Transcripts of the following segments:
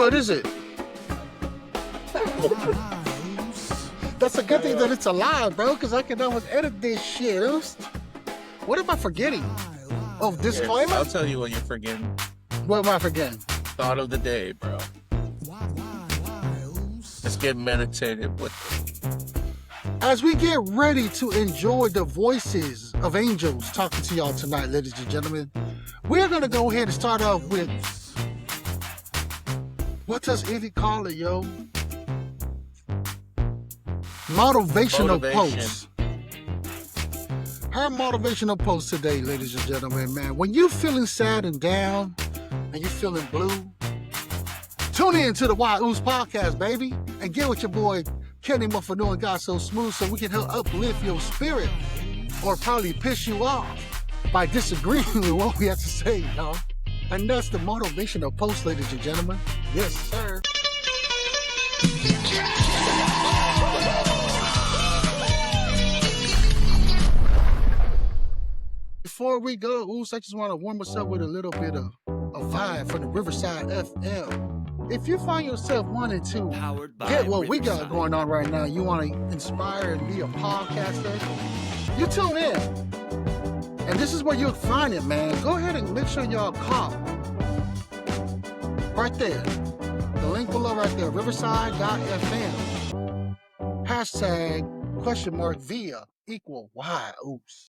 What is it? That's a good thing that it's alive, bro, because I can almost edit this shit. What am I forgetting? Oh, disclaimer? I'll tell you what you're forgetting. What am I forgetting? Thought of the day, bro. Let's get meditative with it. As we get ready to enjoy the voices of angels talking to y'all tonight, ladies and gentlemen, we're going to go ahead and start off with, what does Evie call it, yo? Motivational posts. Her motivational post today, ladies and gentlemen, man. When you're feeling sad and down and you're feeling blue, tune in to the Uce Podcast, baby, and get with your boy Kenny Moafanua and Guysosmooth so we can help uplift your spirit or probably piss you off by disagreeing with what we have to say, y'all. And that's the motivational post, ladies and gentlemen. Yes, sir. Before we go, Uce, I just want to warm us up with a little bit of a vibe from the Riverside FM. If you find yourself wanting to get what we got going on right now, you want to inspire and be a podcaster, you tune in. And this is where you'll find it, man. Go ahead and make sure y'all call. Right there. The link below right there, riverside.fm. # via equal Y Uce.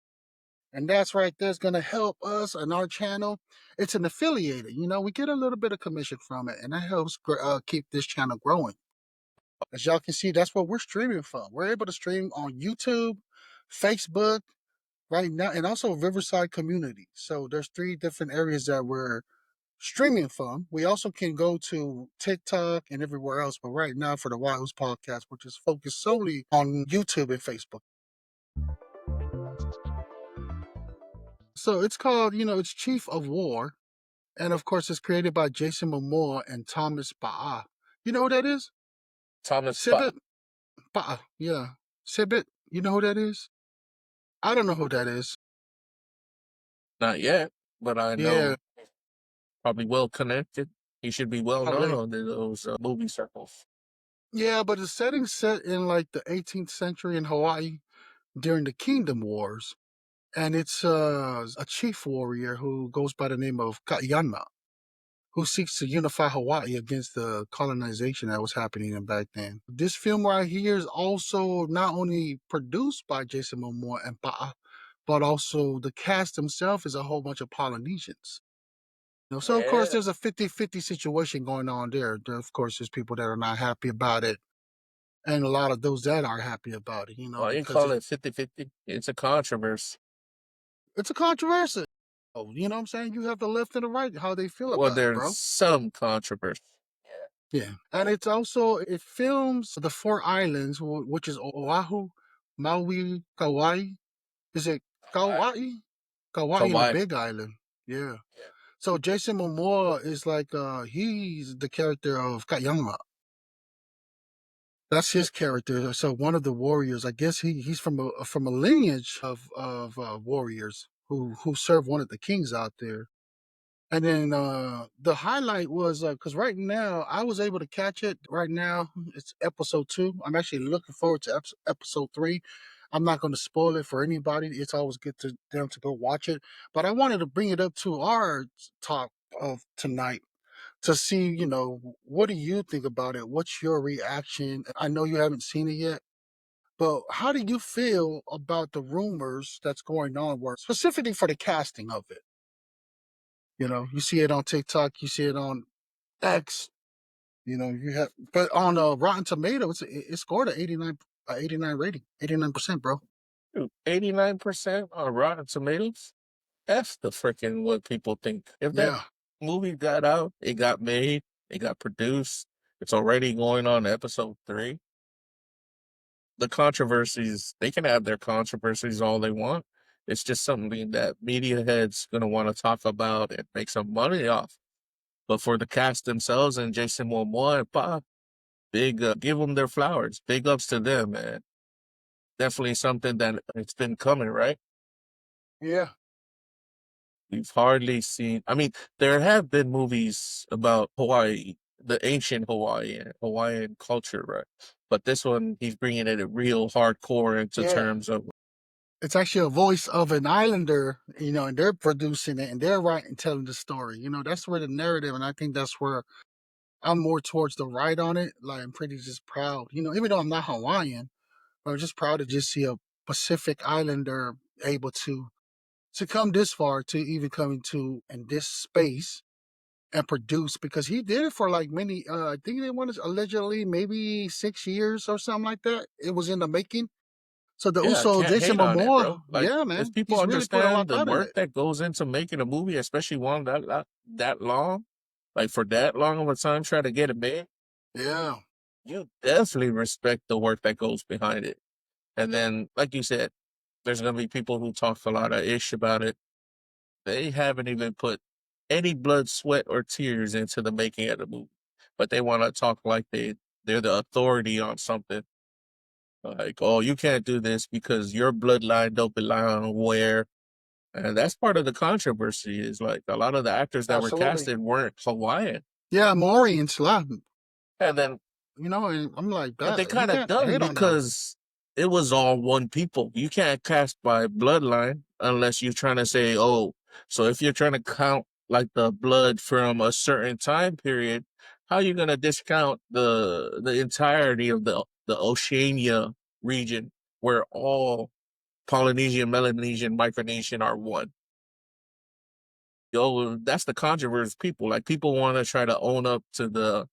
And that's right there. It's going to help us and our channel. It's an affiliated. You know, we get a little bit of commission from it, and that helps keep this channel growing. As y'all can see, that's what we're streaming from. We're able to stream on YouTube, Facebook, right now, and also Riverside Community. So there's 3 different areas that we're streaming from. We also can go to TikTok and everywhere else. But right now, for the Uce Podcast, we're just focused solely on YouTube and Facebook. So it's called, it's Chief of War. And of course, it's created by Jason Momoa and Thomas Ba'a. You know who that is? Thomas Ba'a. Yeah. Sibit. You know who that is? I don't know who that is. Not yet, but I know probably well connected. He should be well known on those movie circles. Yeah, but the setting's set in like the 18th century in Hawaii during the Kingdom Wars. And it's a chief warrior who goes by the name of Ka'iyama, who seeks to unify Hawaii against the colonization that was happening back then. This film right here is also not only produced by Jason Momoa and Ba'a, but also the cast themselves is a whole bunch of Polynesians. So, of course, there's a 50-50 situation going on there. Of course, there's people that are not happy about it, and a lot of those that are happy about it. Well, you call it 50-50? It's a controversy. It's a controversy. Oh, you know what I'm saying? You have the left and the right, how they feel about it, Well, bro. there's some controversy. Yeah. And it films the 4 islands, which is Oahu, Maui, Kauai. Is it Kauai? Kauai, the big island. Yeah. So Jason Momoa is like, he's the character of Ka'iyama. That's his character. So one of the warriors, I guess he's from a lineage of warriors who served one of the kings out there. And then the highlight was because right now I was able to catch it. Right now it's episode 2. I'm actually looking forward to episode 3. I'm not going to spoil it for anybody. It's always good to them to go watch it. But I wanted to bring it up to our talk of tonight to see, what do you think about it? What's your reaction? I know you haven't seen it yet, but how do you feel about the rumors that's going on, specifically for the casting of it? You see it on TikTok, you see it on X, but on Rotten Tomatoes, it scored an 89 rating, 89%, bro. 89% on Rotten Tomatoes? That's the freaking what people think. If that movie got out, it got made, it got produced, it's already going on to episode 3. The controversies, they can have their controversies all they want. It's just something that media heads going to want to talk about and make some money off. But for the cast themselves and Jason Momoa and Pop, give them their flowers. Big ups to them, man. Definitely something that it's been coming, right? Yeah. We've hardly seen, there have been movies about Hawaii the ancient Hawaiian culture, right? But this one, he's bringing it real hardcore into terms of. It's actually a voice of an islander, and they're producing it and they're writing, telling the story. That's where the narrative, and I think that's where I'm more towards the right on it. Like, I'm pretty just proud, even though I'm not Hawaiian, but I'm just proud to just see a Pacific Islander able to come this far, to even come into in this space and produce, because he did it for like many. I think they wanted allegedly maybe 6 years or something like that. It was in the making. So the Yeah, I Uso, can't Jason hate on it, Momoa, bro. Like, yeah, if man, people he's really put a lot understand of the thought in work it. that goes into making a movie, especially one that long, like for that long of a time, try to get it made, Yeah, you definitely respect the work that goes behind it. And then, like you said, there's gonna be people who talk a lot of ish about it. They haven't even put any blood, sweat, or tears into the making of the movie, but they want to talk like they're the authority on something. Like, oh, you can't do this because your bloodline don't belong where. And that's part of the controversy is like a lot of the actors that were absolutely. casted weren't Hawaiian. Yeah, Maury and Slab, And then, and I'm like, but they that you kind of can't done hate on them. because it was all one people. You can't cast by bloodline unless you're trying to say, oh, so if you're trying to count like the blood from a certain time period, how are you going to discount the entirety of the Oceania region where all Polynesian, Melanesian, Micronesian are one? Yo, that's the controversial people. Like people want to try to own up to the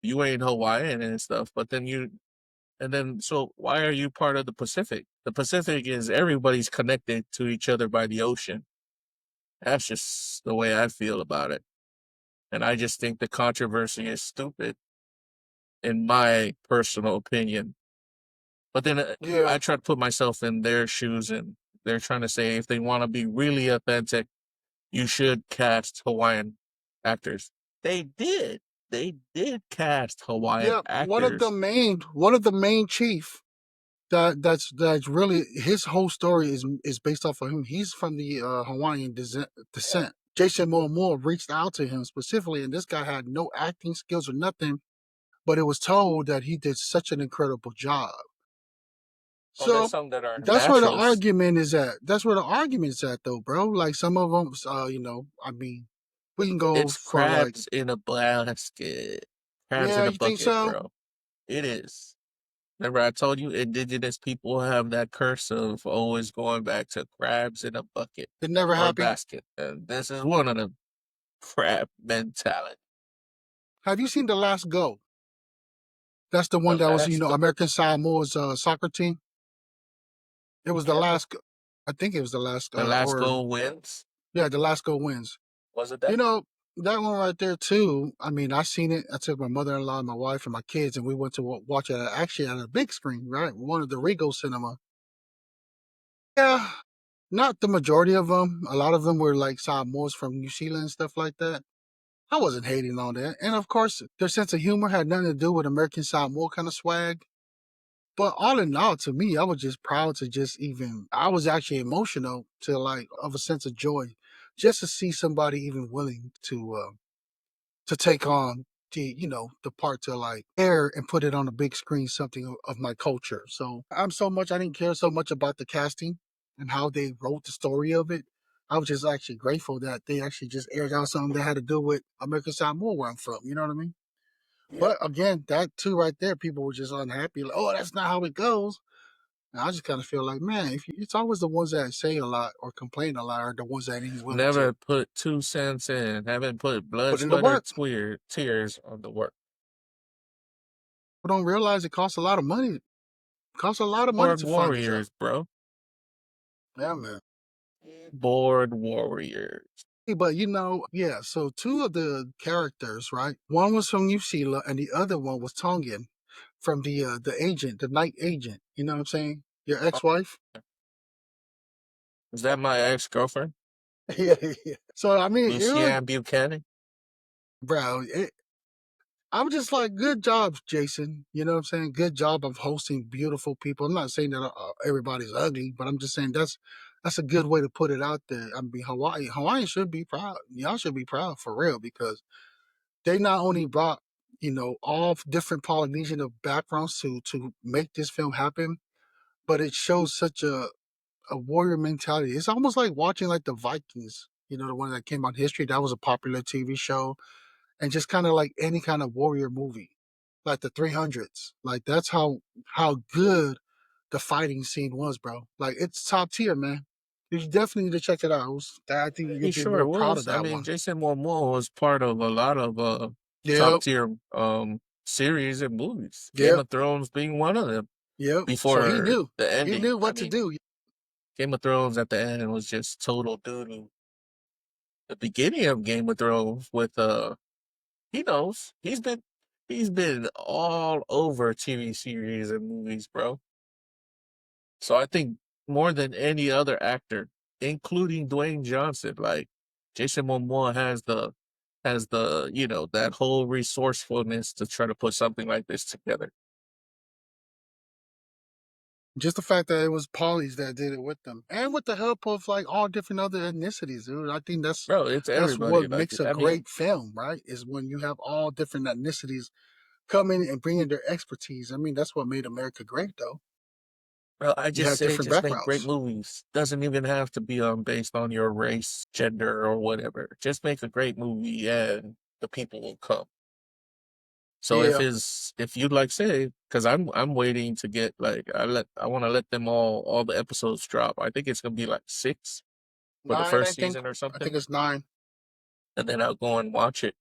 you ain't Hawaiian and stuff, but then so why are you part of the Pacific? The Pacific is everybody's connected to each other by the ocean. That's just the way I feel about it. And I just think the controversy is stupid, in my personal opinion. But then Yeah, I try to put myself in their shoes, and they're trying to say if they want to be really authentic, you should cast Hawaiian actors. They did. They did cast Hawaiian yeah. actors. One of the main chief that's really his whole story is based off of him. He's from the Hawaiian descent. Jason Momoa reached out to him specifically, and this guy had no acting skills or nothing, but it was told that he did such an incredible job. Oh, there's So some that are that's where the naturals. argument is at. That's where the argument's at, though, bro. Like some of them, I mean, we can go It's for like, crabs in a basket. Crabs yeah, in a you think bucket, so? bro. It is. Remember, I told you indigenous people have that curse of always going back to crabs in a bucket It never or a happened. basket. And this is one of them crab mentality. Have you seen The Last Go? That's the one The that was, last go. American Samoa's soccer team. It was the Yeah. last. I think it was the last, The last or go wins. yeah, the last go wins. Was it You that? know that one right there too. I mean, I seen it. I took my mother-in-law, my wife, and my kids, and we went to watch it actually at a big screen, right? One of the Regal Cinema. Yeah, not the majority of them. A lot of them were like Samoas from New Zealand and stuff like that. I wasn't hating on that, and of course, their sense of humor had nothing to do with American Samoa kind of swag. But all in all, to me, I was just proud to just even, I was actually emotional to like, of a sense of joy, just to see somebody even willing to take on the part to like air and put it on a big screen, something of my culture. So I didn't care so much about the casting and how they wrote the story of it. I was just actually grateful that they actually just aired out something that had to do with American Samoa, where I'm from. You know what I mean? Yeah. But again, that too right there, people were just unhappy. Like, oh, that's not how it goes. And I just kind of feel like, man, it's always the ones that say a lot or complain a lot are the ones that ain't willing to Never put 2 cents in. Haven't put blood, put in the sweat, or work. tears on the work. People don't realize it costs a lot of money. It costs a lot of money Board to fund a job. warriors, bro. Yeah, man. Board warriors. Hey, but yeah, so two of the characters, right? One was from New Zealand and the other one was Tongan from the agent, the night agent. You know what I'm saying? Your Oh, ex-wife? is that my ex girlfriend? Yeah, yeah. So I mean, it was, Lucianne Buchanan? bro. I'm just like, good job, Jason. You know what I'm saying? Good job of hosting beautiful people. I'm not saying that everybody's ugly, but I'm just saying that's a good way to put it out there. I mean, Hawaii should be proud. Y'all should be proud for real because they not only brought all different Polynesian of backgrounds to make this film happen. But it shows such a warrior mentality. It's almost like watching like the Vikings, the one that came out in history. That was a popular TV show, and just kind of like any kind of warrior movie, like the 300s. Like that's how good the fighting scene was, bro. Like it's top tier, man. You definitely need to check it out. I think Pretty you'll be sure real it proud of was. I that mean, one. Jason Momoa was part of a lot of top Yep, tier series and movies. Game yep, of Thrones being one of them. yep. So he Before knew. the He ending, knew I what to mean, do. Game of Thrones at the end was just total doo doo. The beginning of Game of Thrones with he knows he's been all over TV series and movies, bro. So I think more than any other actor, including Dwayne Johnson, like Jason Momoa has the that whole resourcefulness to try to put something like this together. Just the fact that it was Polly's that did it with them, and with the help of like all different other ethnicities, dude. I think that's Bro, it's that's everybody. what Like makes a I mean, great film, right? Is when you have all different ethnicities come in and bring in their expertise. I mean, that's what made America great, though. bro, I You just had say different just make great backgrounds. movies. Doesn't even have to be based on your race, gender, or whatever. Just make a great movie and the people will come. So Yeah, if you'd like say, because I'm waiting to get like I want to let them all the episodes drop. I think it's gonna be like 6 for the 9, I first think. season or I something, think it's 9. and then I'll go and watch it.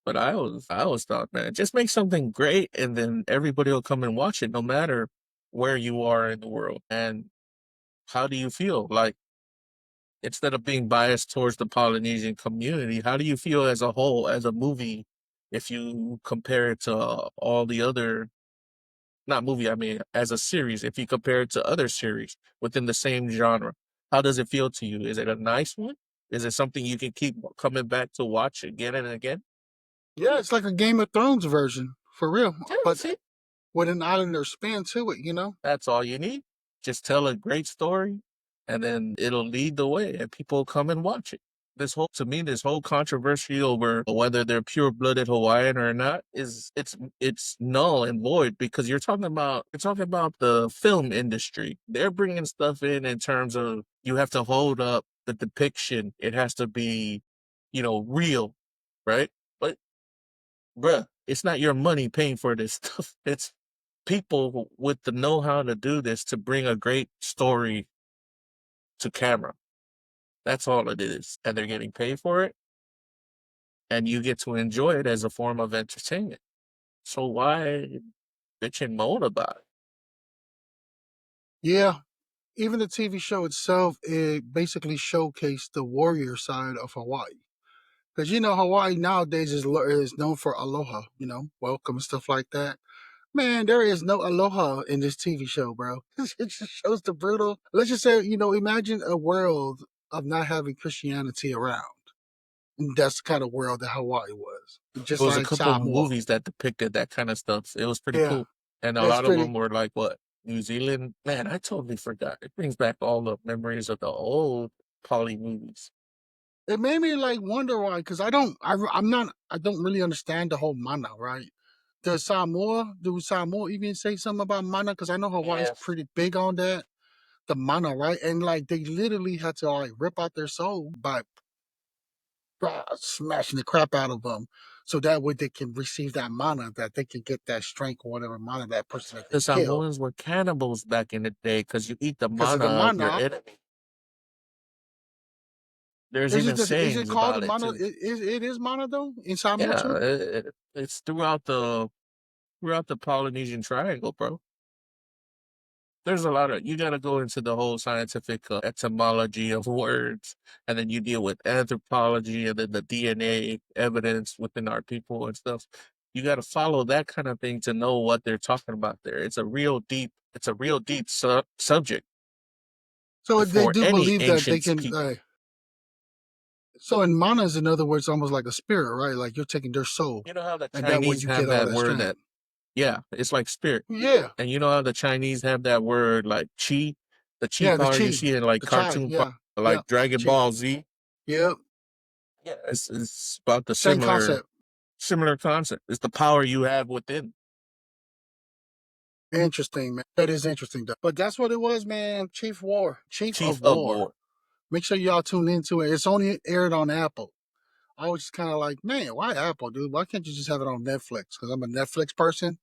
But I always thought, man, just make something great, and then everybody will come and watch it, no matter where you are in the world. And how do you feel? Like instead of being biased towards the Polynesian community, how do you feel as a whole, as a movie, if you compare it to all the other not movie, I mean, as a series, if you compare it to other series within the same genre, how does it feel to you? Is it a nice one? Is it something you can keep coming back to watch again and again? Yeah, it's like a Game of Thrones version, for real. Yeah, But see, with an Islander spin to it. that's all you need. Just tell a great story, and then it'll lead the way, and people come and watch it. This whole controversy over whether they're pure blooded Hawaiian or not it's null and void because you're talking about the film industry. They're bringing stuff in terms of you have to hold up the depiction. It has to be, real, right? But bruh, it's not your money paying for this stuff. It's people with the know how to do this to bring a great story to camera. That's all it is. And they're getting paid for it, and you get to enjoy it as a form of entertainment. So why bitch and moan about it? Yeah, even the TV show itself, it basically showcased the warrior side of Hawaii. Because Hawaii nowadays is known for aloha, welcome and stuff like that. Man, there is no aloha in this TV show, bro. It just shows the brutal. Let's just say, imagine a world of not having Christianity around. And that's the kind of world that Hawaii was, There just was a like couple of Samoa. movies that depicted that kind of stuff. It was pretty Yeah, cool. And a it's lot of them pretty. were like what? New Zealand? Man, I totally forgot. It brings back all the memories of the old Polly movies. It made me like wonder why, because I'm not, I don't really understand the whole mana, right? Do Samoa even say something about mana? Because I know Hawaii's Yes. pretty big on that, the mana, right? And like they literally had to like rip out their soul by smashing the crap out of them, so that way they can receive that mana, that they can get that strength or whatever mana that person that they The kill. Samoans were cannibals back in the day because you eat the Because of mana the of your mana, enemy. There's even is it sayings called the about it mana? too. It is mana though in Samoa Yeah, too. it's throughout the Polynesian Triangle, bro. There's a lot of you got to go into the whole scientific etymology of words, and then you deal with anthropology, and then the DNA evidence within our people and stuff. You got to follow that kind of thing to know what they're talking about there. It's a real deep subject So they for do any believe that they ancient can. people. So in mana is in other words almost like a spirit, right? Like you're taking their soul, You know how the and that way Chinese you have get all that that word strength. that yeah, it's like spirit. Yeah, And you know how the Chinese have that word like chi, the chi yeah, the power you chi, see in like the chai, cartoon, yeah, yeah, like the Dragon chi, Ball Z. yep, Yeah, it's about the same similar. concept. Similar concept. It's the power you have within. Interesting, man. That is interesting, though. But that's what it was, man. Chief Chief of of War. War. Make sure y'all tune into it. It's only aired on Apple. I was just kind of like, man, why Apple, dude? Why can't you just have it on Netflix? Because I'm a Netflix person.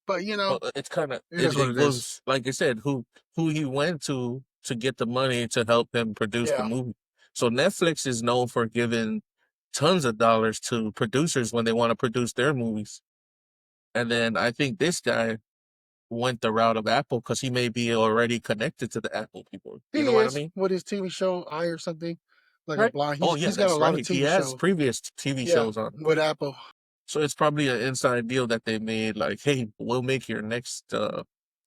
But It's kind of it is what it it is. was like I said, who he went to get the money to help him produce the Yeah, movie. So Netflix is known for giving tons of dollars to producers when they want to produce their movies. And then I think this guy went the route of Apple because he may be already connected to the Apple people. You know he what I is mean? with his TV show I or something like a Right. blind. Oh yeah, He's got a that's lot of right. He TV has shows. previous TV Yeah, shows on. with Apple. So it's probably an inside deal that they made, like, hey, we'll make your next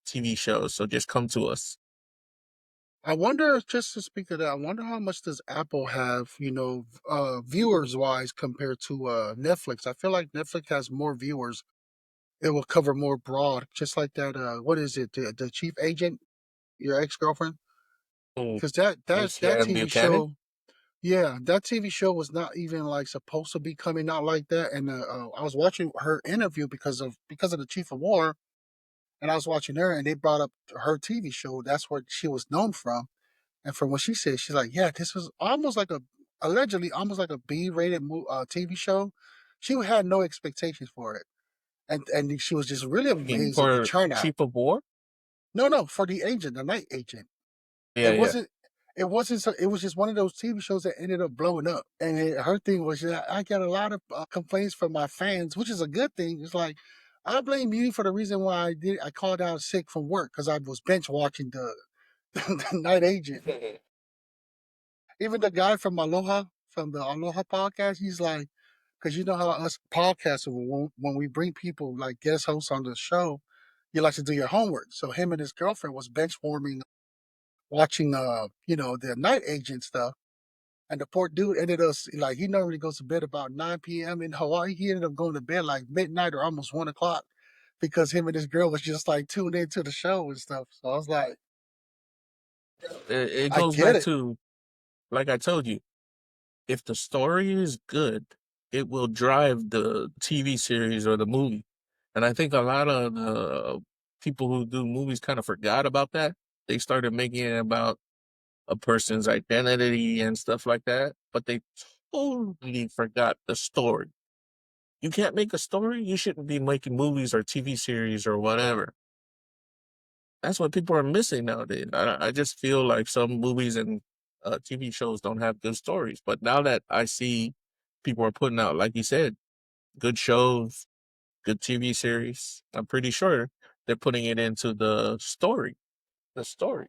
TV show, so just come to us. I wonder, just to speak of that, I wonder how much does Apple have, viewers wise compared to Netflix. I feel like Netflix has more viewers. It will cover more broad, just like that. What is it? The Chief Agent, your ex girlfriend? Oh, Because that Shannon TV Buchanan? show, yeah, that TV show was not even like supposed to be coming out like that. And I was watching her interview because of the Chief of War, and I was watching her, and they brought up her TV show. That's where she was known from. And from what she said, she's like, yeah, this was almost like allegedly almost like a B-rated TV show. She had no expectations for it, and she was just really amazed at the For turnout. Chief of War? No, for the agent, the night agent. Yeah, It yeah. wasn't. It wasn't. It was just one of those TV shows that ended up blowing up. And her thing was, yeah, I get a lot of complaints from my fans, which is a good thing. It's like I blame you for the reason why I called out sick from work because I was bench watching the night agent. Even the guy from from the Aloha podcast, he's like, because you know how us podcasters, when we bring people like guest hosts on the show, you like to do your homework. So him and his girlfriend was bench warming, watching, the night agent stuff. And the poor dude ended up like he normally goes to bed about 9 p.m. in Hawaii. He ended up going to bed like midnight or almost 1 o'clock because him and his girl was just like tuned into the show and stuff. So I was like, It I goes get back it. to, like I told you, if the story is good, it will drive the TV series or the movie. And I think a lot of the people who do movies kind of forgot about that. They started making it about a person's identity and stuff like that, but they totally forgot the story. You can't make a story, you shouldn't be making movies or TV series or whatever. That's what people are missing nowadays. I just feel like some movies and TV shows don't have good stories. But now that I see people are putting out, like you said, good shows, good TV series, I'm pretty sure they're putting it into the story. The story.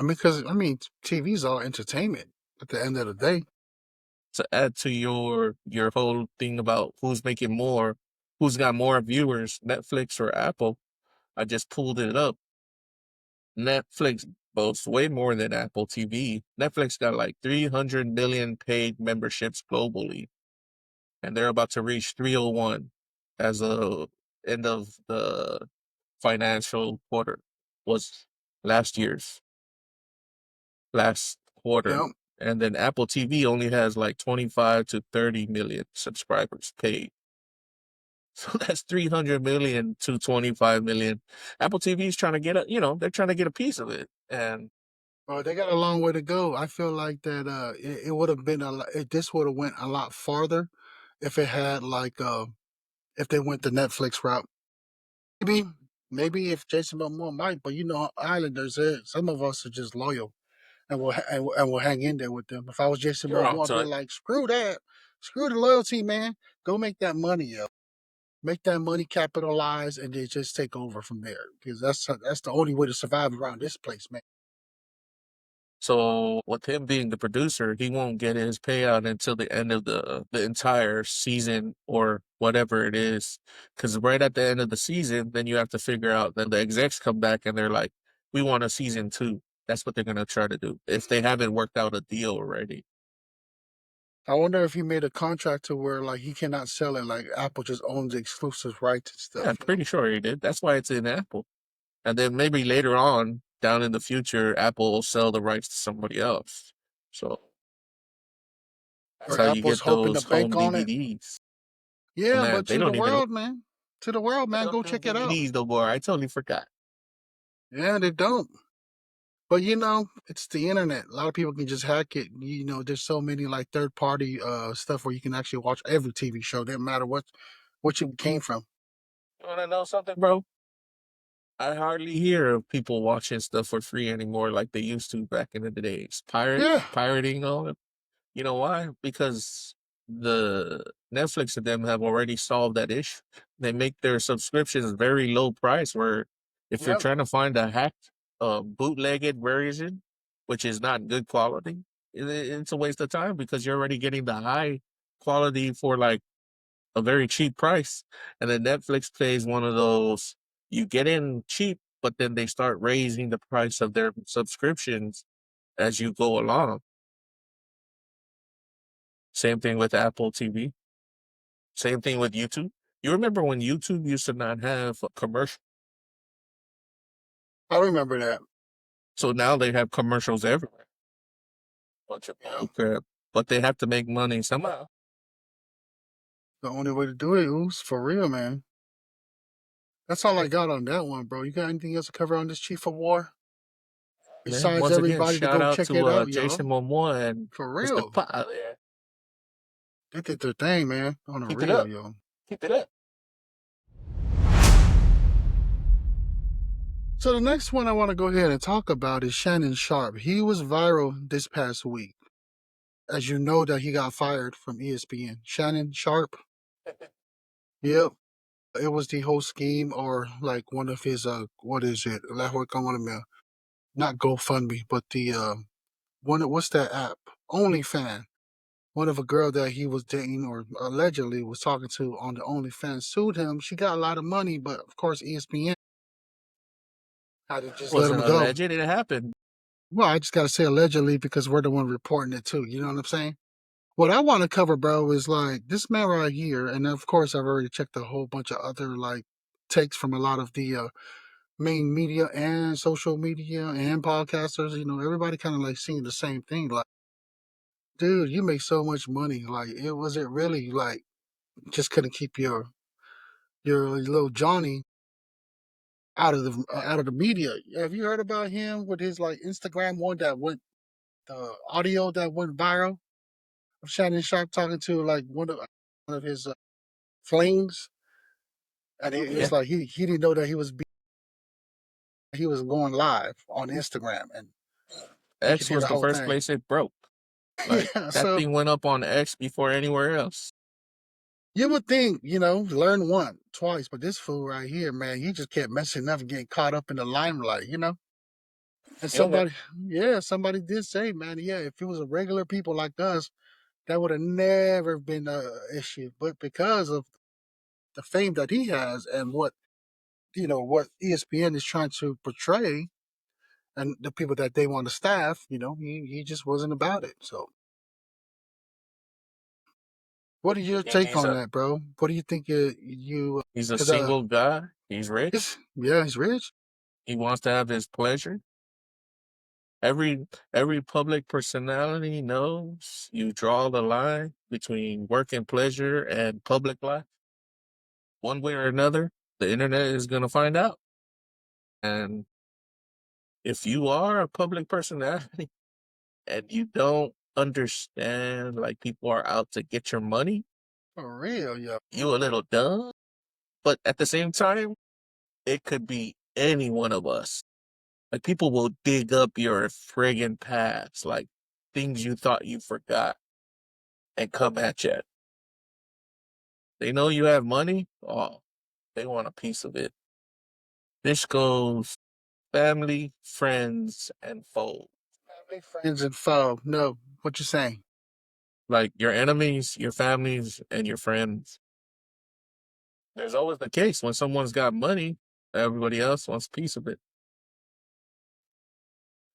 Because TV's all entertainment at the end of the day. To add to your whole thing about who's making more, who's got more viewers, Netflix or Apple. I just pulled it up. Netflix boasts way more than Apple TV. Netflix got like 300 million paid memberships globally, and they're about to reach 301 as of end of the financial quarter. Was last year's last quarter. Yeah. And then Apple TV only has like 25 to 30 million subscribers paid. So that's 300 million to 25 million. Apple TV is trying to get they're trying to get a piece of it. And Well, they got a long way to go. I feel like that it would have been this would have went a lot farther if it had if they went the Netflix route. Maybe maybe if Jason Momoa might, but Islanders, some of us are just loyal and we'll hang in there with them. If I was Jason you're on Momoa, I'd to be it. like, screw that, screw the loyalty, man. Go make that money up, make that money capitalize, and then just take over from there because that's the only way to survive around this place, man. So with him being the producer, he won't get his payout until the end of the entire season or whatever it is. Because right at the end of the season, then you have to figure out. Then the execs come back and they're like, "We want a season two." That's what they're gonna try to do if they haven't worked out a deal already. I wonder if he made a contract to where like he cannot sell it, like Apple just owns the exclusive rights and Yeah, I'm stuff. pretty sure he did. That's why it's in Apple. And then maybe later on, down in the future, Apple will sell the rights to somebody else. So that's Or how you Apple's get hoping to those home bank on it. DVDs. Yeah, Man, but they to the don't even world, man. To the world, they man. don't Go have check it out. DVDs no more. I totally forgot. Yeah, they don't. But it's the internet. A lot of people can just hack it. There's so many like third party stuff where you can actually watch every TV show. Doesn't matter what you came from. You wanna know something, bro? I hardly hear of people watching stuff for free anymore like they used to back in the days. Yeah. Pirating all it. You know why? Because the Netflix and them have already solved that issue. They make their subscriptions very low price where if you're Yep. trying to find a hacked bootlegged version, which is not good quality, it's a waste of time because you're already getting the high quality for like a very cheap price. And then Netflix plays one of those, you get in cheap, but then they start raising the price of their subscriptions as you go along. Same thing with Apple TV. Same thing with YouTube. You remember when YouTube used to not have a commercial? I remember that. So now they have commercials everywhere. Bunch of Yeah. bullcrap. But they have to make money somehow. The only way to do it, Oos, for real, man. That's all I got on that one, bro. You got anything else to cover on this Chief of War? Man, Besides once again, everybody to shout go out check to it out, Jason y'all. Momoa and For Mr. real. Pa there. They did their thing, man. On the Keep it real, up. yo. Keep it up. So the next one I want to go ahead and talk about is Shannon Sharpe. He was viral this past week. As you know that he got fired from ESPN. Shannon Sharpe. Yep. It was the whole scheme or like one of his what is it? Not GoFundMe, but the what's that app? OnlyFans. One of a girl that he was dating or allegedly was talking to on the OnlyFans sued him. She got a lot of money, but of course ESPN had to just let him Wasn't go. alleged, it happened. Well, I just gotta say allegedly because we're the one reporting it too. You know what I'm saying? What I want to cover, bro, is like this man right here, and of course I've already checked a whole bunch of other like takes from a lot of the main media and social media and podcasters. Everybody kind of like seeing the same thing. Like, dude, you make so much money. Like, it was it really like just couldn't keep your little Johnny out of the media. Have you heard about him with his like Instagram one that went the audio that went viral of Shannon Sharpe talking to like one of his flings, and Yeah. it's like he didn't know that he was going live on Instagram, and you could X hear was the the whole first thing. place it broke. Like Yeah, that so thing went up on X before anywhere else. you would think, learn one, twice, but this fool right here, man, he just kept messing up and getting caught up in the limelight. And Feel that? somebody did say, man, yeah, if it was a regular people like us, that would have never been a issue. But because of the fame that he has and what ESPN is trying to portray and the people that they want to staff, he just wasn't about it. So, what is your take He's on a that, bro? What do you think he's a because single guy. He's rich. he's rich. He wants to have his pleasure. Every public personality knows you draw the line between work and pleasure and public life. One way or another, the internet is gonna find out. And if you are a public personality and you don't understand like people are out to get your money, For real, yeah. you a little dumb. But at the same time, it could be any one of us. Like people will dig up your friggin' past, like things you thought you forgot and come at you. They know you have money. Oh, they want a piece of it. This goes family, friends, and foes. Family, friends, and foe. No, what you saying? Like your enemies, your families, and your friends. There's always the case when someone's got money, everybody else wants a piece of it.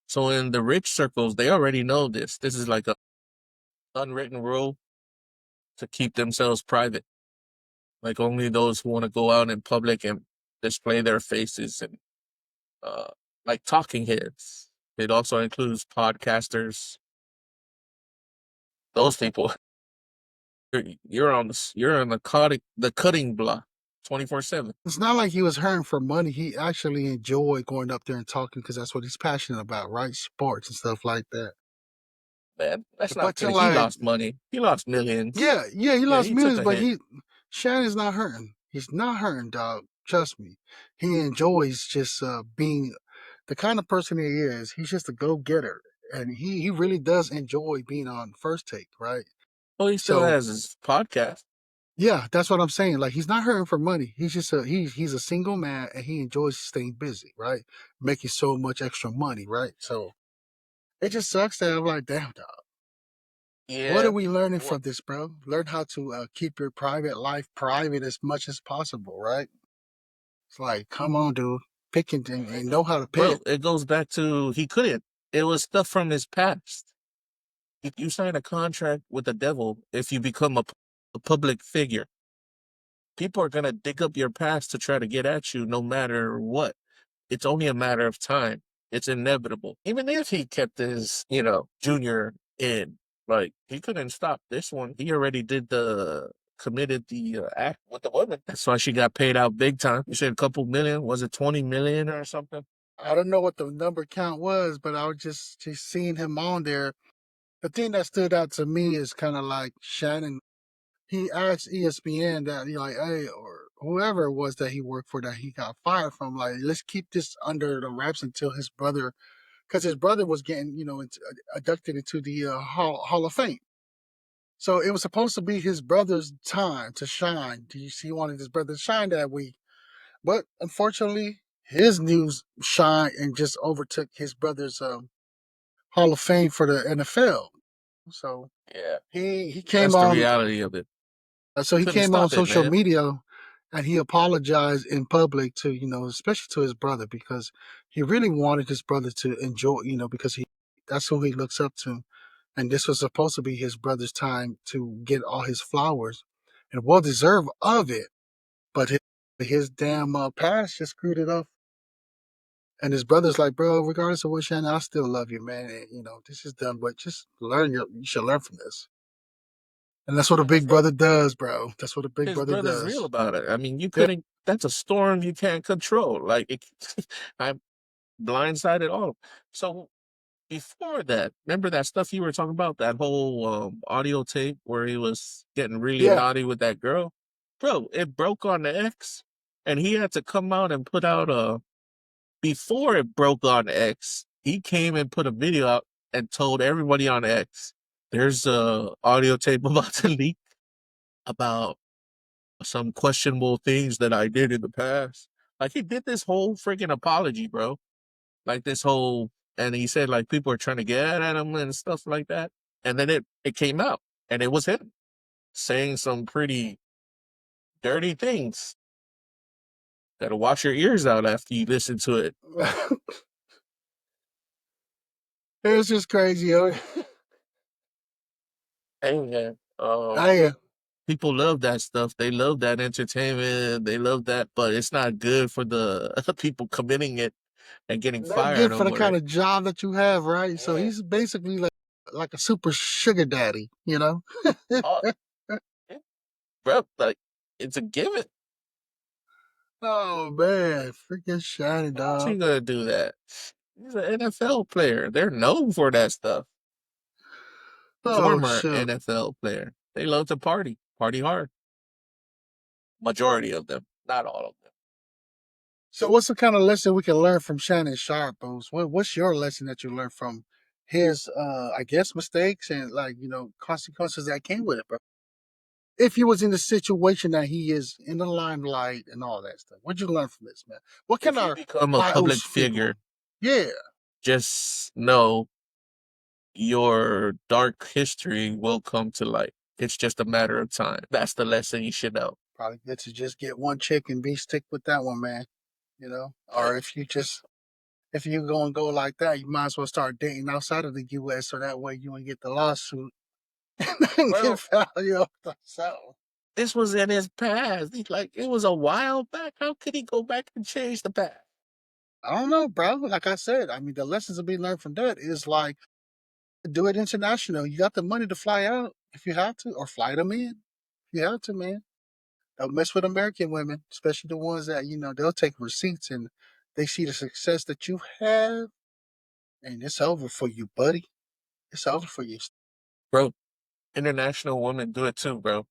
So in the rich circles, they already know this. This is like a unwritten rule to keep themselves private. Like only those who want to go out in public and display their faces and uh, like talking heads. It also includes podcasters. Those people, You're on the cutting block 24/7. It's not like he was hurting for money. He actually enjoyed going up there and talking because that's what he's passionate about, right? Sports and stuff like that. Man, that's not But to good. He like, lost money. He lost millions. yeah, he Yeah, lost he took millions, a but hit. Shannon's not hurting. He's not hurting, dog. Trust me. He enjoys just being the kind of person he is. He's just a go getter, and he really does enjoy being on First Take, right? Well, he still So has his podcast. yeah, that's what I'm saying. Like he's not hurting for money. He's just he's a single man and he enjoys staying busy, right? Making so much extra money, right? So it just sucks that I'm like, damn dog. What are Yeah. we learning What? from this, bro? Learn how to keep your private life private as much as possible, right? It's like, come on, dude. Pick and know how to Bro, pick. it goes back to he couldn't. It was stuff from his past. You sign a contract with the devil if you become a public figure. People are gonna dig up your past to try to get at you no matter what. It's only a matter of time. It's inevitable. Even if he kept his, junior in, like he couldn't stop this one. He already committed the act with the woman. That's why she got paid out big time. You said a couple million. Was it 20 million or something? I don't know what the number count was, but I was just seeing him on there. The thing that stood out to me is kind of like Shannon. He asked ESPN that, like, hey, or whoever it was that he worked for that he got fired from, like, let's keep this under the wraps until his brother, because his brother was getting, inducted into the Hall of Fame. So it was supposed to be his brother's time to shine. He wanted his brother to shine that week. But unfortunately, his news shined and just overtook his brother's Hall of Fame for the NFL. So Yeah, he came that's the on. reality of it. So he Couldn't came on stop it, social man. media and he apologized in public to, especially to his brother because he really wanted his brother to enjoy, because that's who he looks up to. And this was supposed to be his brother's time to get all his flowers and well deserved of it. But his damn past just screwed it up. And his brother's like, bro, regardless of what, Shannon, I still love you, man. And, this is done, but just you should learn from this. And that's what a And big brother does, bro. That's what a big his brother brother's real does. about it. I mean, you Yeah. couldn't. That's a storm you can't control. Like I'm blindsided all. So before that, remember that stuff you were talking about? That whole audio tape where he was getting really Yeah. naughty with that girl? Bro, it broke on the X. And he had to come out and put out before it broke on X, he came and put a video out and told everybody on X, there's a audio tape about to leak about some questionable things that I did in the past. Like he did this whole freaking apology, bro. Like this whole, and he said like people are trying to get at him and stuff like that. And then it came out, and it was him saying some pretty dirty things. Gotta wash your ears out after you listen to it. It's just crazy, yo. Hey man, I people love that stuff. They love that entertainment. They love that, but it's not good for the people committing it and getting not fired good for the over kind it. of job that you have, right? So Yeah. he's basically like a super sugar daddy, Oh, yeah, bro, like it's a given. Oh man, freaking shiny How else he dog. gonna do that? He's an NFL player. They're known for that stuff. Oh Former shoot. NFL player. They love to party hard. Majority of them, not all of them. So what's the kind of lesson we can learn from Shannon Sharpe, Boost? What's your lesson that you learned from his I guess mistakes and like, consequences that came with it, bro? If he was in the situation that he is in the limelight and all that stuff, what'd you learn from this, man? What can If you our become a public bios people? figure, Yeah. just know your dark history will come to light. It's just a matter of time. That's the lesson you should know. Probably good to just get one chick and be stick with that one, man. Or if you go like that, you might as well start dating outside of the US so that way you won't get the lawsuit and get Well, value off the cell. this was in his past. Like it was a while back. How could he go back and change the past? I don't know, bro. Like I said, I mean the lessons to be learned from that is like do it international. You got the money to fly out. if you have to, or fly them in. If you have to, man. Don't mess with American women, especially the ones that, they'll take receipts and they see the success that you have, and it's over for you, buddy. It's over for you. Bro, international women do it too, bro.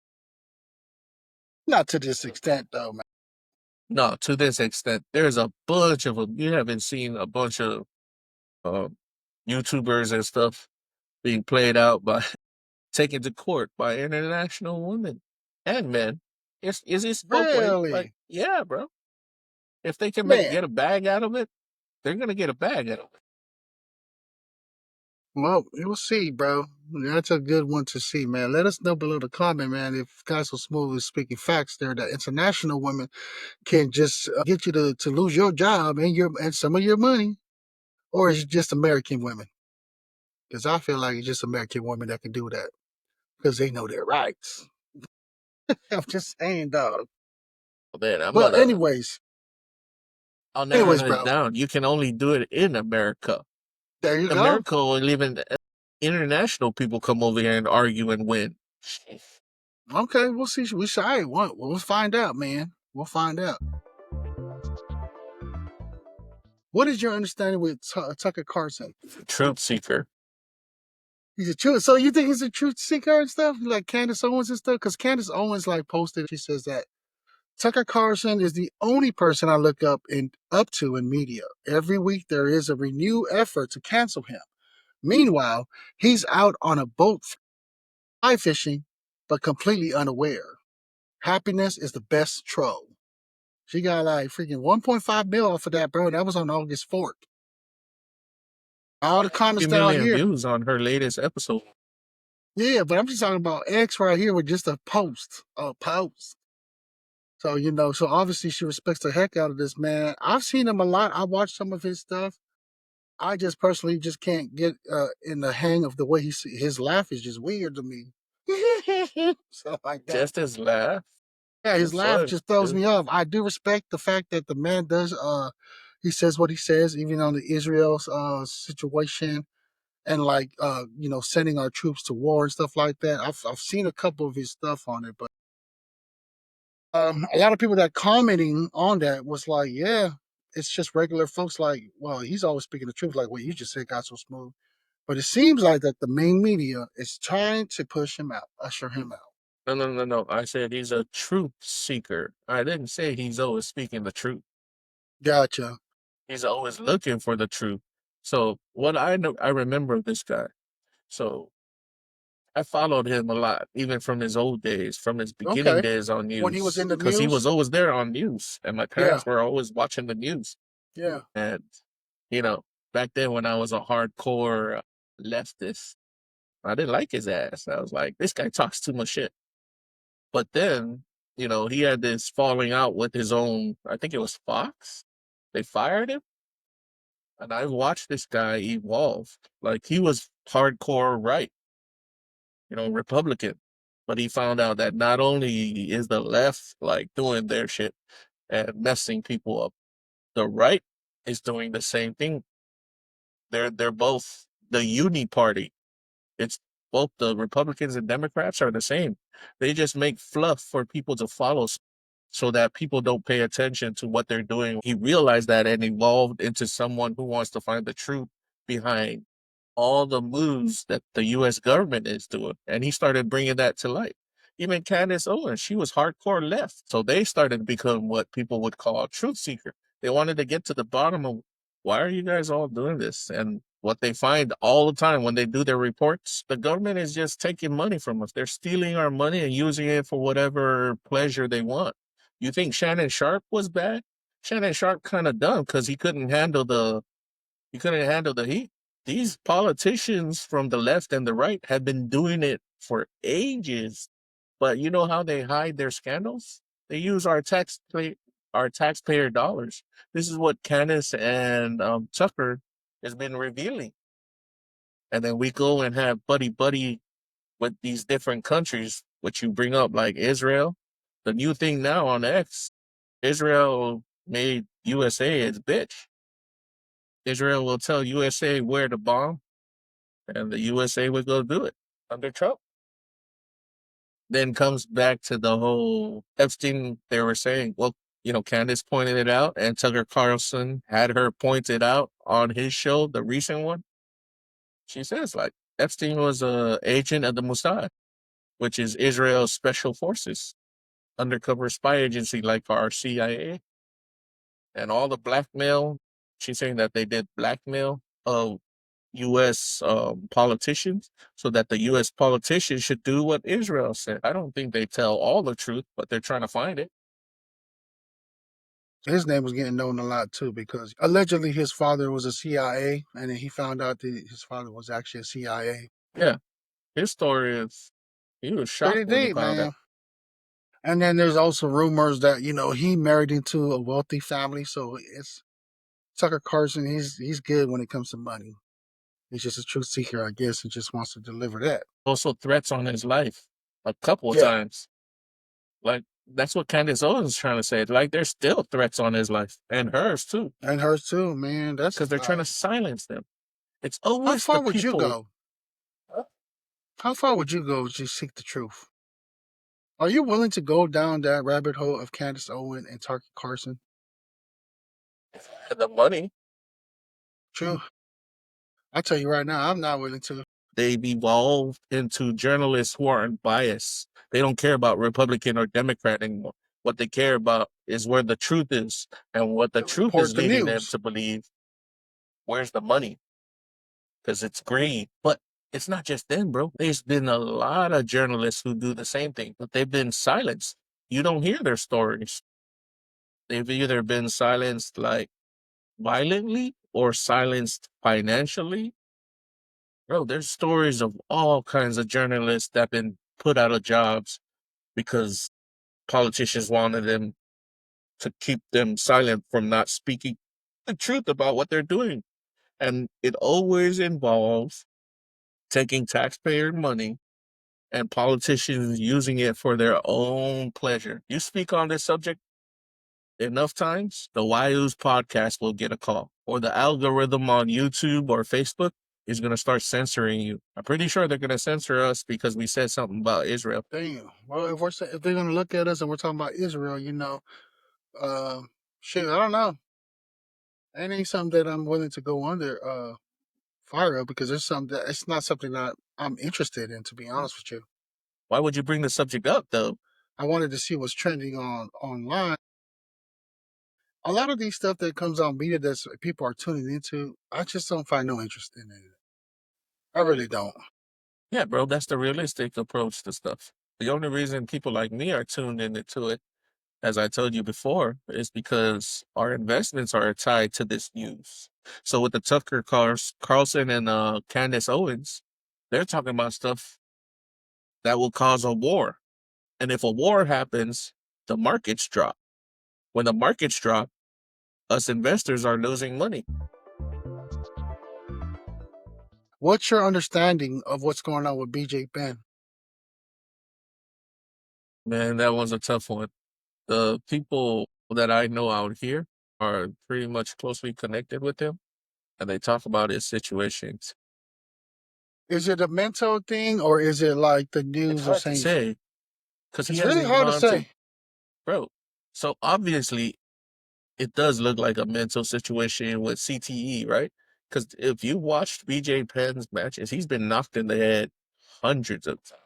Not to this extent, though, man. No, to this extent, there's a bunch of them. You haven't seen a bunch of um, YouTubers and stuff being played out by taken to court by international women and men. It's both ways. Like, Really? yeah, bro. If they can Man. get a bag out of it, they're gonna get a bag out of it. Well, you'll see, bro. That's a good one to see, man. Let us know below the comment, man, if Guysosmooth is speaking facts there that international women can just get you to lose your job and some of your money, or is it just American women? Because I feel like it's just American women that can do that because they know their rights. I'm just saying, dog. Man, But anyways, I'll narrow anyways, it bro. down. You can only do it in America. There you go. America will even international people come over here and argue and win. Okay, we'll see. We shy. We'll find out, man. We'll find out. What is your understanding with Tucker Carlson? Truth seeker. He's a truth. So you think he's a truth seeker and stuff, like Candace Owens and stuff? Because Candace Owens posted. She says that Tucker Carlson is the only person I look up to in media. Every week there is a renewed effort to cancel him. Meanwhile, he's out on a boat fly fishing, but completely unaware. Happiness is the best troll. She got like freaking 1.5 mil off of that, bro. That was on August 4th. All the comments 2 down million here. views on her latest episode. Yeah, but I'm just talking about X right here with just a post. A post. So, so obviously she respects the heck out of this man. I've seen him a lot. I watched some of his stuff. I just personally just can't get in the hang of the way his laugh is just weird to me. Stuff like that. Just his laugh. Yeah, his It's laugh fun. just throws me off. I do respect the fact that the man does he says what he says, even on the Israel situation and like sending our troops to war and stuff like that. I've seen a couple of his stuff on it, but a lot of people that commenting on that was like, yeah, it's just regular folks like, well, he's always speaking the truth, like what you just said got so smooth. But it seems like that the main media is trying to push him out, usher him out. No. I said he's a truth seeker. I didn't say he's always speaking the truth. Gotcha. He's always looking for the truth. So what I know, I remember this guy. So I followed him a lot, even from his old days, from his beginning Okay. days on When he was news, in the because he was news? always there on news, and my Yeah. parents were always watching the news. Yeah. And you know, back then when I was a hardcore leftist, I didn't like his ass. I was like, this guy talks too much shit. But then, he had this falling out with his own, I think it was Fox. They fired him. And I watched this guy evolve. Like he was hardcore right, Republican. But he found out that not only is the left like doing their shit and messing people up, the right is doing the same thing. They're both the uni party. It's both the Republicans and Democrats are the same. They just make fluff for people to follow so that people don't pay attention to what they're doing. He realized that and evolved into someone who wants to find the truth behind all the moves that the U.S. government is doing. And he started bringing that to light. Even Candace Owens, she was hardcore left. So they started to become what people would call a truth seeker. They wanted to get to the bottom of why are you guys all doing this? And what they find all the time when they do their reports, the government is just taking money from us. They're stealing our money and using it for whatever pleasure they want. You think Shannon Sharpe was bad? Shannon Sharpe kind of dumb because he couldn't handle the heat. These politicians from the left and the right have been doing it for ages. But you know how they hide their scandals? They use our taxpayer dollars. This is what Candace and Tucker has been revealing. And then we go and have buddy with these different countries, which you bring up like Israel. The new thing now on X, Israel made USA its bitch. Israel will tell USA where to bomb, and the USA would go do it under Trump. then comes back to the whole Epstein. They were saying, well, Candace pointed it out, and Tucker Carlson had her pointed out on his show, the recent one. She says, like, Epstein was a agent of the Mossad, which is Israel's special forces, undercover spy agency like our CIA, and all the blackmail. She's saying that they did blackmail of U.S. Politicians so that the U.S. politicians should do what Israel said. I don't think they tell all the truth, but they're trying to find it. His name was getting known a lot too because allegedly his father was a CIA, and then he found out that his father was actually a CIA. Yeah, his story is he was shocked Pretty when he deep, found out. man. And then there's also rumors that he married into a wealthy family, so it's Tucker Carlson. He's good when it comes to money. He's just a truth seeker, I guess, and just wants to deliver that. Also, threats on his life a couple of Yeah, times. Like that's what Candace Owens is trying to say. Like there's still threats on his life and hers too, and hers too, man. That's because they're trying to silence them. It's how always the far would you people. go? How far would you go to seek the truth? Are you willing to go down that rabbit hole of Candace Owen and Tucker Carlson? The money. True. I tell you right now, I'm not willing to. They've evolved into journalists who aren't biased. They don't care about Republican or Democrat anymore. What they care about is where the truth is, and what the truth is Report the leading them news. to believe. Where's the money? Because it's green. But it's not just them, bro. There's been a lot of journalists who do the same thing, but they've been silenced. You don't hear their stories. They've either been silenced like violently or silenced financially. Bro, there's stories of all kinds of journalists that have been put out of jobs because politicians wanted them to keep them silent from not speaking the truth about what they're doing. And it always involves taking taxpayer money and politicians using it for their own pleasure. You speak on this subject enough times, the Uce Podcast will get a call, or the algorithm on YouTube or Facebook is going to start censoring you. I'm pretty sure they're going to censor us because we said something about Israel. Damn. Well, if they're gonna look at us and we're talking about Israel, shit, I don't know. It ain't something that I'm willing to go under fire of because it's not something that I'm interested in. To be honest with you, Why would you bring the subject up, though? I wanted to see what's trending on online. A lot of these stuff that comes on media that people are tuning into, I just don't find no interest in it. I really don't. Yeah, bro, that's the realistic approach to stuff. The only reason people like me are tuned into it, as I told you before, is because our investments are tied to this news. So with the Carlson and Candace Owens, they're talking about stuff that will cause a war. And if a war happens, the markets drop. When the markets drop, us investors are losing money. What's your understanding of what's going on with BJ Penn? Man, that was a tough one. The people that I know out here are pretty much closely connected with him, and they talk about his situations. Is it a mental thing or is it like the It's news of hard to saying? say because he It's really hasn't hard to gone to, say. bro. So obviously, it does look like a mental situation with CTE, right? Because if you watched BJ Penn's matches, he's been knocked in the head hundreds of times.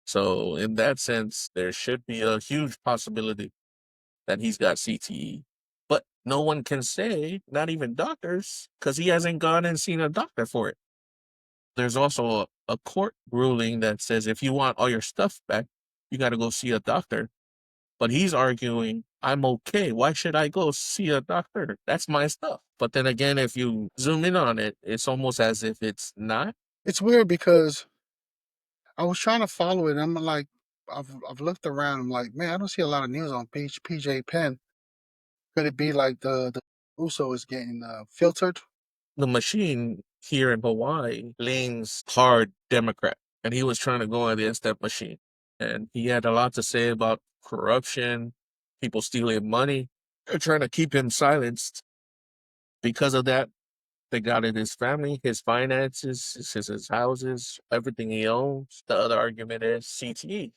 So in that sense, there should be a huge possibility that he's got CTE. But no one can say, not even doctors, because he hasn't gone and seen a doctor for it. There's also a court ruling that says if you want all your stuff back, you got to go see a doctor. But he's arguing, I'm okay. Why should I go see a doctor? That's my stuff. But then again, if you zoom in on it, it's almost as if it's not. It's weird because I was trying to follow it. And I'm like, I've looked around. I'm like, man, I don't see a lot of news on PJ Penn. Could it be like the Uso is getting filtered? The machine here in Hawaii leans hard Democrat, and he was trying to go against that machine. And he had a lot to say about corruption, people stealing money. They're trying to keep him silenced because of that. They got in his family, his finances, his houses, everything he owns. The other argument is CTE.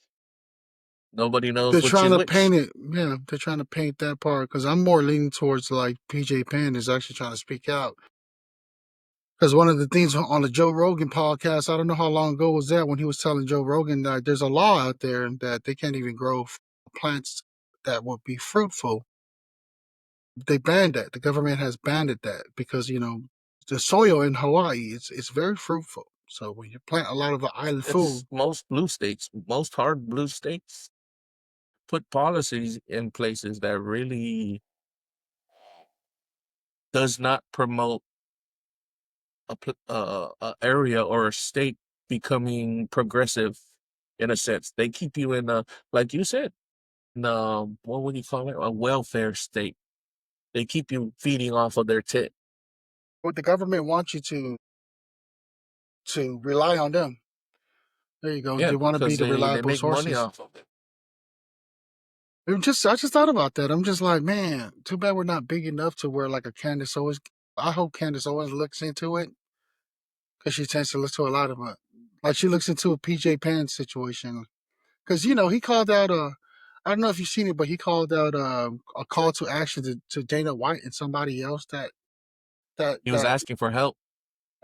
Nobody knows They're which trying is to which. paint it. Yeah, they're trying to paint that part because I'm more leaning towards like PJ Penn is actually trying to speak out. Because one of the things on the Joe Rogan podcast, I don't know how long ago was that when he was telling Joe Rogan that there's a law out there that they can't even grow plants that would be fruitful. They banned that. The government has banned that because the soil in Hawaii it's very fruitful. So when you plant a lot of the island It's food, most blue states, most hard blue states put policies in places that really does not promote a area or a state becoming progressive in a sense. They keep you in a, like you said, in what would you call it? A welfare state. They keep you feeding off of their tit. what the government wants you to rely on them. There you go. Yeah, They want to be because the they reliable make money sources. off of it. I just thought about that. I'm just like, man, too bad we're not big enough to where like a Candace Owens. I hope Candace Owens looks into it because she tends to listen to a lot of it. Like she looks into a PJ Pan situation because he called out I don't know if you've seen it, but he called out a call to action to Dana White and somebody else He was that asking for help.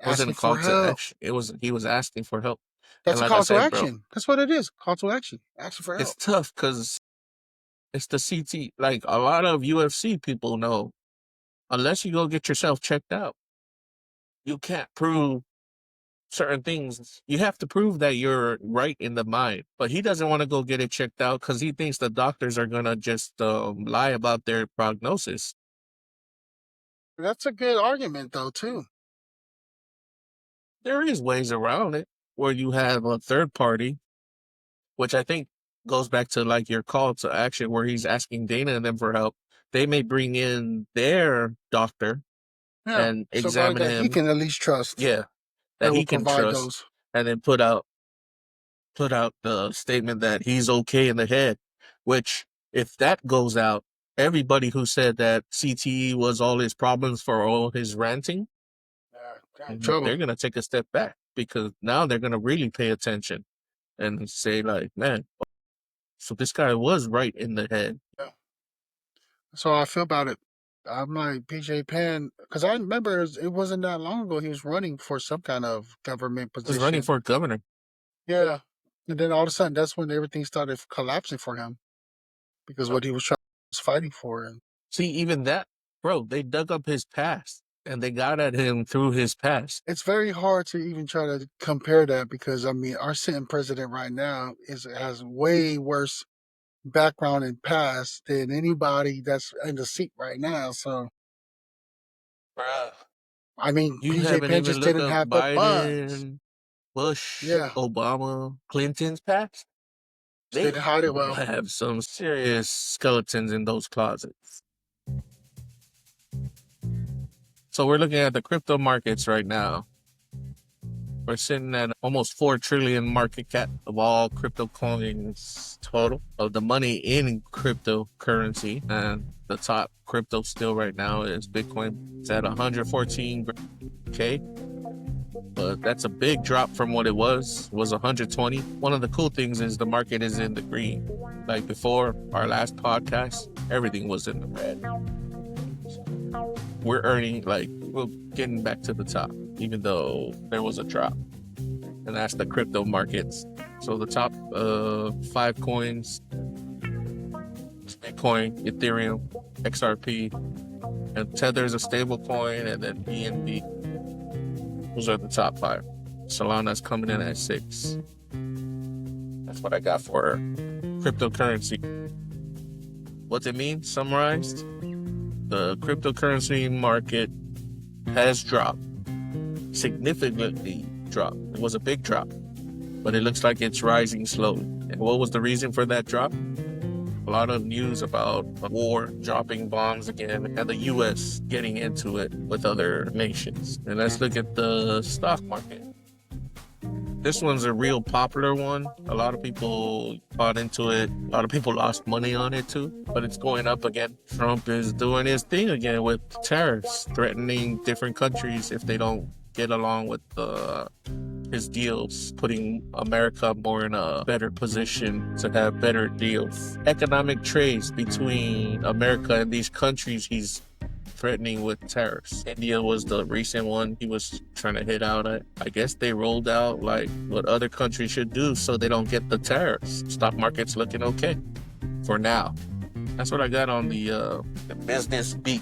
It wasn't a asking for call to help. action. He was asking for help. And That's a like I call to said, bro, action. That's what it is. Call to action. Asking for it's help. tough because it's the CT. Like a lot of UFC people know, unless you go get yourself checked out, you can't prove certain things. You have to prove that you're right in the mind. But he doesn't want to go get it checked out because he thinks the doctors are gonna just lie about their prognosis. That's a good argument though too. There is ways around it where you have a third party, which I think goes back to like your call to action where he's asking Dana and them for help. They may bring in their doctor Yeah, and somebody examine that he him. can at least trust Yeah, that that will he can provide trust, those. and then put out the statement that he's okay in the head, which if that goes out, everybody who said that CTE was all his problems for all his ranting, Yeah, trouble. they're going to take a step back because now they're going to really pay attention and say like, man, so this guy was right in the head. Yeah. So I feel about it. I'm like PJ Penn because I remember it wasn't that long ago he was running for some kind of government He was running position. for governor. Yeah, and then all of a sudden that's when everything started collapsing for him because Yep. what he was fighting for. And See, even that, bro, they dug up his past and they got at him through his past. it's very hard to even try to compare that because I mean our sitting president right now has way worse background and past than anybody that's in the seat right now. So Bruh. I mean, You PJ haven't Penn even just looked didn't up have the funds. Biden, Bush, Yeah, Obama, Clinton's past. just They didn't hide it well. have some serious skeletons in those closets. So we're looking at the crypto markets right now. We're sitting at almost 4 trillion market cap of all crypto coins total of the money in cryptocurrency. And the top crypto still right now is Bitcoin. It's at 114K. But that's a big drop from what it was 120. One of the cool things is the market is in the green. Like before our last podcast, everything was in the red. We're earning, we're getting back to the top, even though there was a drop. And that's the crypto markets. So the top 5 coins, Bitcoin, Ethereum, XRP, and Tether's a stable coin, and then BNB. Those are the top 5. Solana's coming in at 6. That's what I got for cryptocurrency. What's it mean? Summarized? The cryptocurrency market has dropped. Significantly dropped. It was a big drop. But it looks like it's rising slowly. And what was the reason for that drop? A lot of news about war, dropping bombs again, and the U.S. getting into it with other nations. And let's look at the stock market. This one's a real popular one. A lot of people bought into it. A lot of people lost money on it too, but it's going up again. Trump is doing his thing again with tariffs, threatening different countries if they don't get along with his deals, putting America more in a better position to have better deals. Economic trades between America and these countries he's threatening with tariffs. India was the recent one he was trying to hit out at. I guess they rolled out like what other countries should do so they don't get the tariffs. Stock market's looking okay for now. That's what I got on the business beat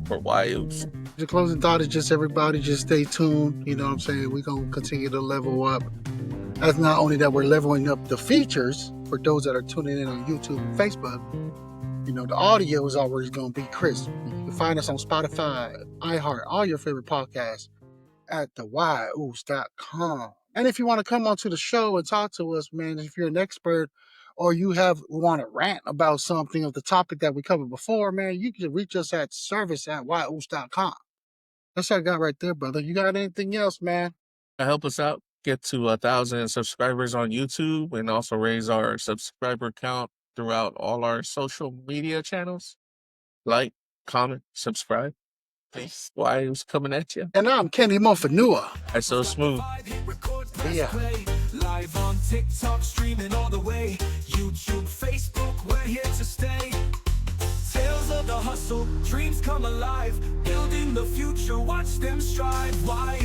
for Uce. The closing thought is just everybody just stay tuned. You know what I'm saying? We're going to continue to level up. That's not only that we're leveling up the features for those that are tuning in on YouTube and Facebook. You know, the audio is always going to be crisp. You can find us on Spotify, iHeart, all your favorite podcasts at thewhyuce.com. And if you want to come onto the show and talk to us, man, if you're an expert or you want to rant about something of the topic that we covered before, man, you can reach us at service@whyuce.com. That's what I got right there, brother. You got anything else, man? Help us out, get to 1,000 subscribers on YouTube and also raise our subscriber count throughout all our social media channels. Like, comment, subscribe. Peace. Uce coming at you. And I'm Kenny Moafanua. Guysosmooth. Yeah. Live on TikTok, streaming all the way. YouTube, Facebook, we're here to stay. Tales of the hustle, dreams come alive. Building the future, watch them strive. Why